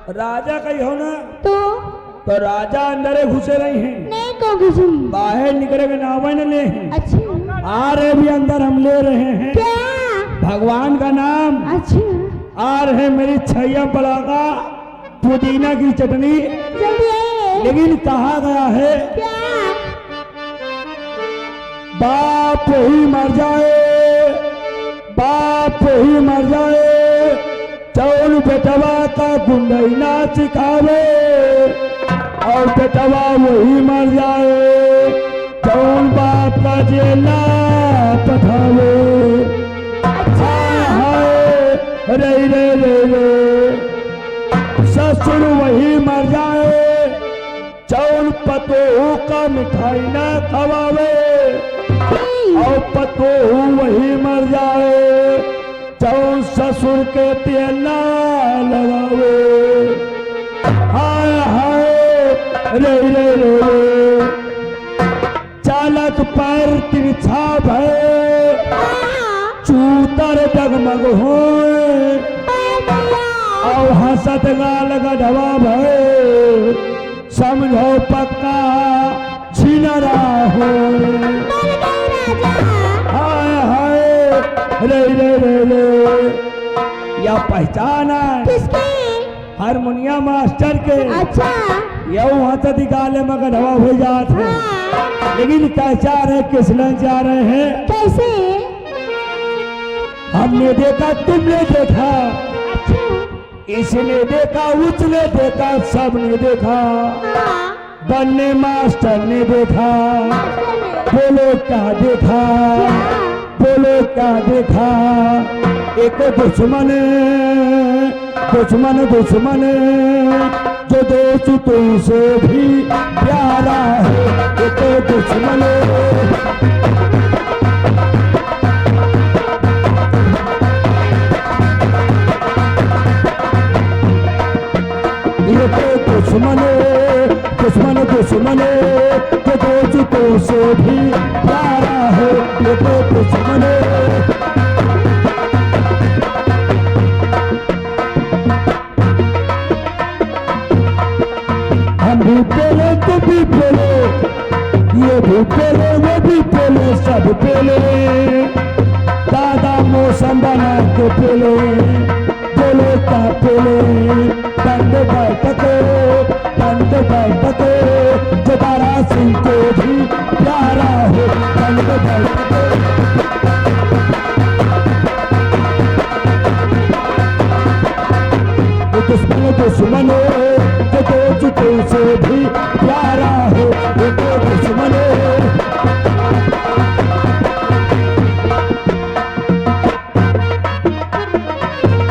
राजा कही हो ना तो राजा अंदर घुसे रही हैं। नहीं को घुसी। बाहर निकले के नावे न ले हैं। अच्छा आ रहे भी अंदर हम ले रहे हैं क्या? भगवान का नाम। अच्छा आ रहे मेरी छैया पड़ागा पुदीना की चटनी। जल्दी आइए। लेकिन कहा गया है क्या? बाप ही मर जाए, बाप ही मर जाए, चौल बेटवा का गुंडई ना सिखावे, और बेटवा वही मर जाए, चौल बाप का जेला पठावे। हाय रे रे रे रे, ससुर वही मर जाए, चौल पतोहू का मिठाई ना खवावे, और पतोहू वही मर जाए, चौल ससुर के तेल ना लगावे। हाय हाय रे रे रे रे, चालक पैर तिरछा भय, चूतर डगमग होए, और हंसत गाल गढ़वा भय, समझो पक्का छिनरा हो। हाय हाय रे रे रे रे, या पहचाना हारमोनिया मास्टर के। अच्छा यह वहां से निकाले मगर हवा हो जात है। हाँ। लेकिन कैसा रहे किस लन जा रहे हैं? कैसे? हमने देखा तुमने देखा, इसने देखा उसने देखा, सबने देखा, बनने मास्टर ने देखा। बोलो क्या देखा, बोलो क्या देखा? एक दुश्मन दुश्मन दुश्मन, जो दोस्त तुमसे भी प्यारा है, एक दुश्मन। ये तो दुश्मन दुश्मन दुश्मन, जो दोस्तों से भी प्यारा है, ये तो दुश्मन। हम भी पेले तुम भी पेले, ये भी पेले वो भी पेले, सब पेले, दादा मौसम बना के पेले, पेले का पेले, बंद बैठके दोबारा सिंह को भी प्यारा है, बंद बैठके। दुश्मन दुश्मन, जो दोस्तों से भी प्यारा है, ये तो दुश्मन।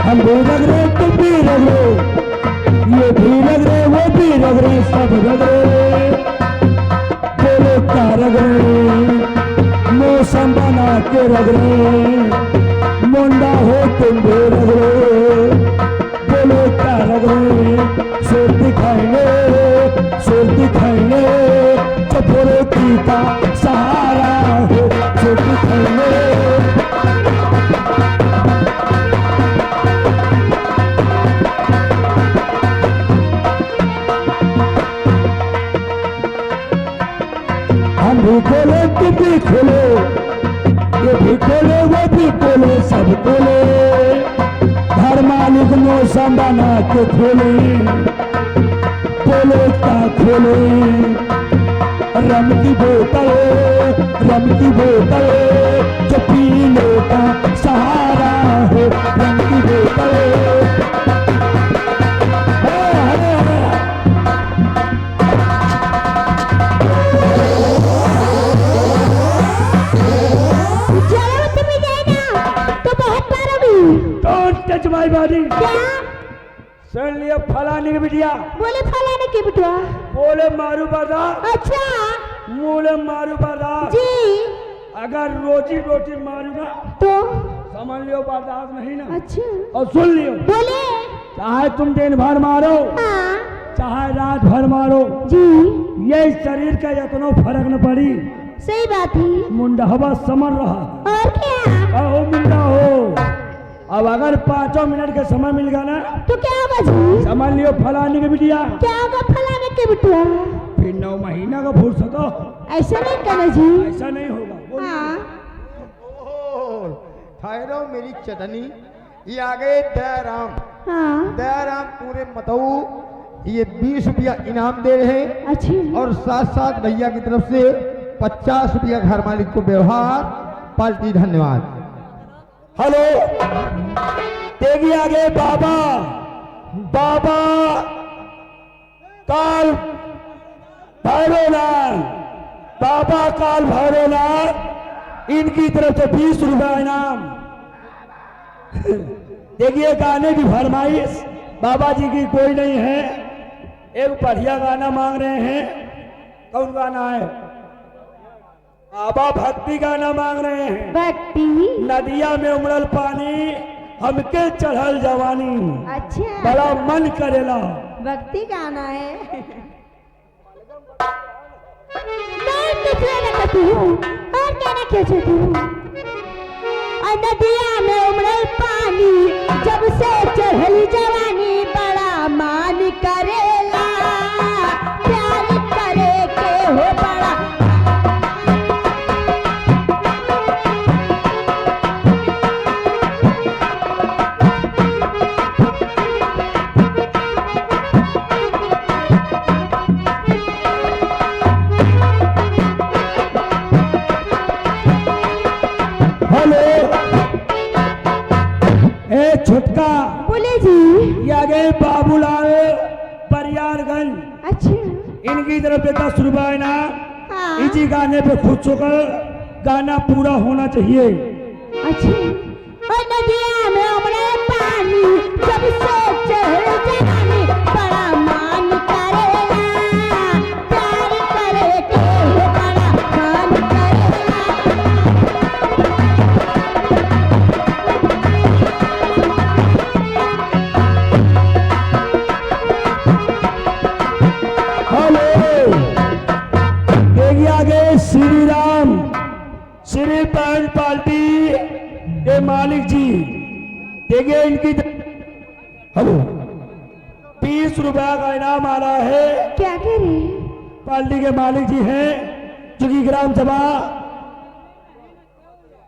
हम भी लग रहे तुम भी लग रहे, ये भी लग रहे वो भी लग रहे, सब लग रहे, बोलो क्या लग रहे, मौसम बना के लग रहे, मुंडा हो तुम भी लग रहे, बोलो क्या लग रहे, सुर दिखाएंगे चपोरे की का सहारा हो, सुर दिखाएंगे। हम भी खोले तुम भी खोले, ये भी खोले वो भी खोले, सब खोले, घर मालिक मौसम बना के खोले, बोले क्या खोले, रम की बोतल जो पीने का सहारा हो, रम की बोतल। माई बाड़ी क्या? सुन लिया फलाने की बिटिया। बोले फलाने की बिटिया। बोले मारू बर्दाश्त। अच्छा। बोले मारू बर्दाश्त। जी। अगर रोजी रोटी मारूंगा तो समझ लियो बर्दाश्त नहीं ना। अच्छा। और सुन लियो। बोले। चाहे तुम दिन भर मारो, हाँ। चाहे रात भर मारो, जी, ये शरीर का इतना फर्क न पड़ी। सही बात है। मुंडा हवा समर रहा। और क्या? कहो मुंडा हो, अब अगर 5 मिनट का समय मिल गया ना, तो क्या होगा जी? समझ लियो फलाने के बिटिया क्या होगा फलाने के बिटुआ? फिर 9 महीना का फुर्सत हो, ऐसा नहीं करना जी। ऐसा नहीं होगा। बोलिए। हाँ ठहरो मेरी चटनी। ये आ गए दयाराम। हाँ दयाराम पूरे मतऊ ये 20 रुपया इनाम दे रहे हैं अच्छा। और साथ साथ भैया की तरफ से 50 रुपया घर मालिक को व्यवहार पार्टी। धन्यवाद। हेलो, देखिए आगे बाबा बाबा काल भैरवनाथ, बाबा काल भैरवनाथ, इनकी तरफ से 20 रुपया इनाम। देखिए गाने की फरमाइश बाबा जी की कोई नहीं है, एक बढ़िया गाना मांग रहे हैं। कौन गाना है? बाबा भक्ति गाना मांग रहे हैं। व्यक्ति नदिया में उमड़ल पानी, हमके चढ़ल जवानी, अच्छा बड़ा मन करेला। भक्ति गाना है। मैं कुछ ना करती हूँ और कहना क्या चाहती हूँ। और नदिया में उमड़ल पानी, जब से चढ़ल जवानी, बड़ा मान करेला, प्यार करे के हो बड़ा। हेलो, ए छुटका, बोले जी। ये आ गए बाबूलाल बरियारगंज, अच्छा इनकी तरफ से 10 रुपया इनाम। हाँ इसी गाने पे खुश होकर गाना पूरा होना चाहिए। अच्छा। और नदिया में उमड़े पानी, जब से चढ़ल जवानी, बड़ा मान करेला, प्यार करे के हो बड़ा मान करेला। हेलो, देखिए आगे श्री राम श्री पैन पार्टी के मालिक जी, देखिए इनकी हेलो 20 रुपया का इनाम आ रहा है। क्या कह रहे? पार्टी के मालिक जी हैं, जो कि ग्राम सभा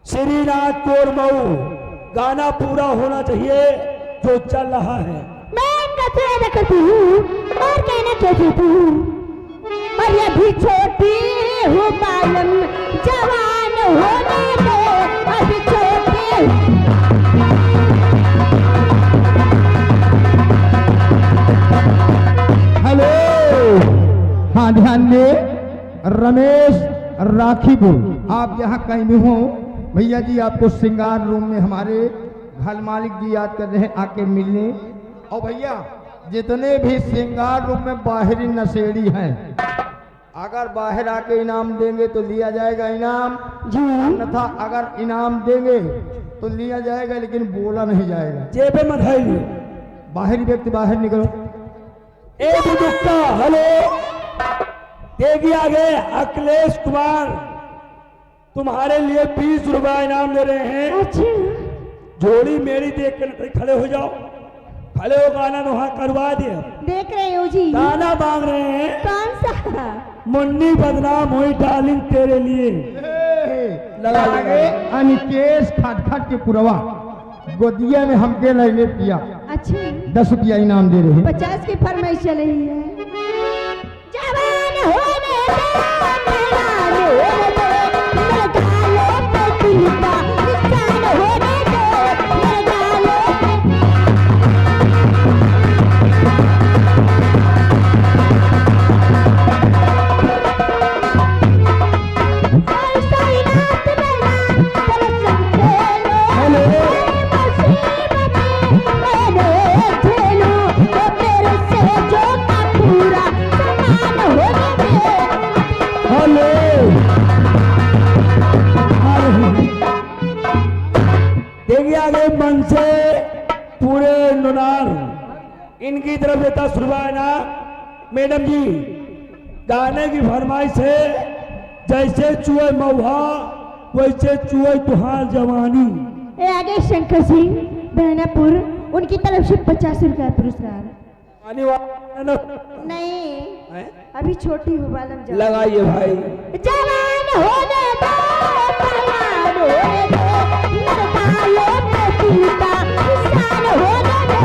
श्रीनाथ कोर मऊ, गाना पूरा होना चाहिए जो चल रहा है। मैं कचरा करती हूँ और कहना क्या चाहती हूँ। और ये भी छोटी हूँ मालूम, जवान होने दो, अभी छोटी हूँ। हेलो, हाँ ध्यान दे। रमेश राखीपुर, आप यहाँ कहीं भी हो, भैया जी आपको श्रृंगार रूम में हमारे घर मालिक जी याद कर रहे हैं, आके मिलने। और भैया जितने भी श्रृंगार रूम में बाहरी नशेड़ी हैं, अगर बाहर आके इनाम देंगे तो लिया जाएगा इनाम, अन्यथा अगर इनाम देंगे तो लिया जाएगा, लेकिन बोला नहीं जाएगा। जेबे मत है ये। बाहरी व्यक्ति बाहर निकलो। एक दुक्का। हेलो, देखिए आगे अखिलेश कुमार, तुम्हारे लिए 20 रुपया इनाम दे रहे हैं। अच्छा जोड़ी मेरी देख कर खड़े हो जाओ, खड़े हो, गाना वहां करवा दिया। देख रहे हो जी। गाना मांग रहे हैं। कौन सा? मुन्नी बदनाम हुई डार्लिंग तेरे लिए। लगा आगे अनिकेश खटखट के पुरवा, गोदिया में हमके लैले पिया, अच्छा 10 रुपया इनाम दे रहे हैं। 50 की फरमाइश चल रही है। जवान होने दो, जवान होने दो, मेरे गालों पे टीका, निशान होने दो, मेरे गालों पे। साई नाथ मेरा, तेरे संग खेलो, हेलो, मुसीबत मैंने झेलो, तो तेरे से जो का पूरा समान होने दे। हेलो, देखिए आगे मन से पूरे नुनार, इनकी तरफ से 10 रुपया इनाम। मैडम जी, गाने की फरमाइश है, जैसे चुए मऊहा वैसे चुए तुहार जवानी। ए आगे शंकर सिंह, बहनापुर, उनकी तरफ से 50 रुपया पुरस्कार। आने वाला ना नहीं, है? अभी छोटी हूँ बालम जवान। लगाइए भाई। जवान होने दो, जवान होने दो, मरदायों में पीता किसान होने दो।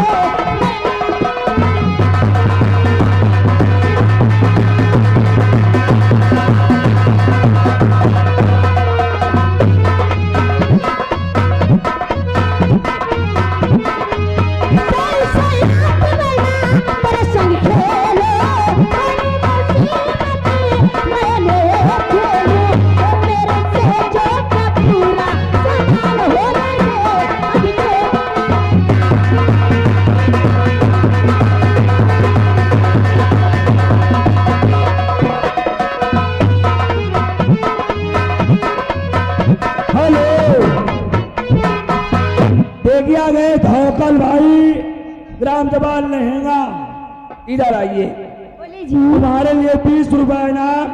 देखिए गए धोकल भाई ग्राम जवान लहेंगा, इधर आइए। बोले जी। तुम्हारे लिए 20 रुपए इनाम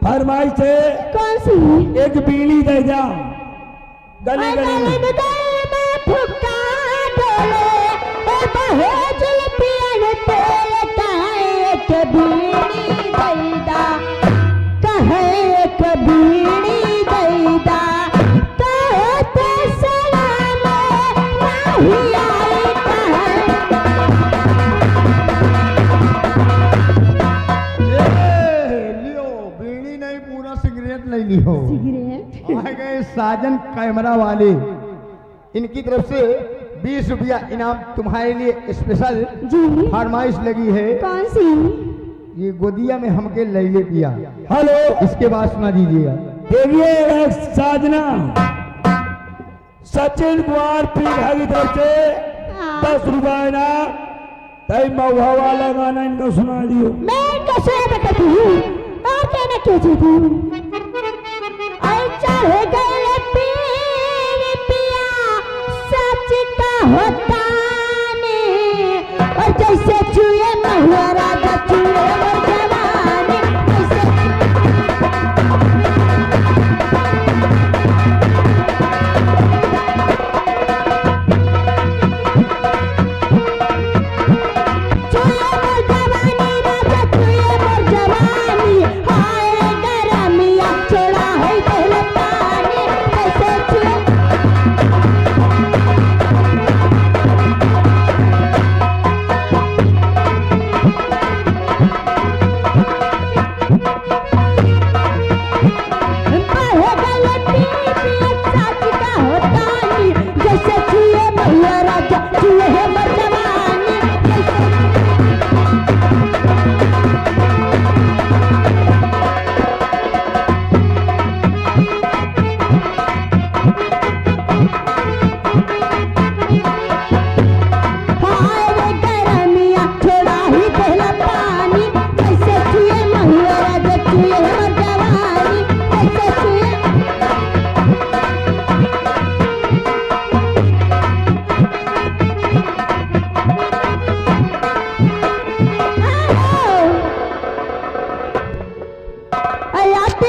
फरमाइश है। कौन सी? एक बीड़ी दे जा गली गली में। लियो बीड़ी नहीं, पूरा सिगरेट ले लियो। सिगरेट? आ गए साजन कैमरा वाले, इनकी तरफ से 20 रुपया इनाम तुम्हारे लिए स्पेशल जी। फरमाइश लगी है। कौन सी? ये गोदिया में हमके लैले पिया। हेलो, इसके बाद सुना दीजिएगा। देखिए एक साजना सचिन कुमार पीढ़ा की तरफ से 10 रुपए इनाम। तय महुआ वाला गाना इनको सुना दियो। मैं कैसे बताती हूँ और कहना क्यों चाहती हूँ? चढ़ गए पीर पिया सच का होता ने, और जैसे चुए महुआ राजा चुए वो जवानी कैसे।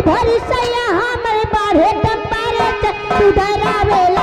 भरी सैया हमर बाढ़े टप्पारे सुधरा वेला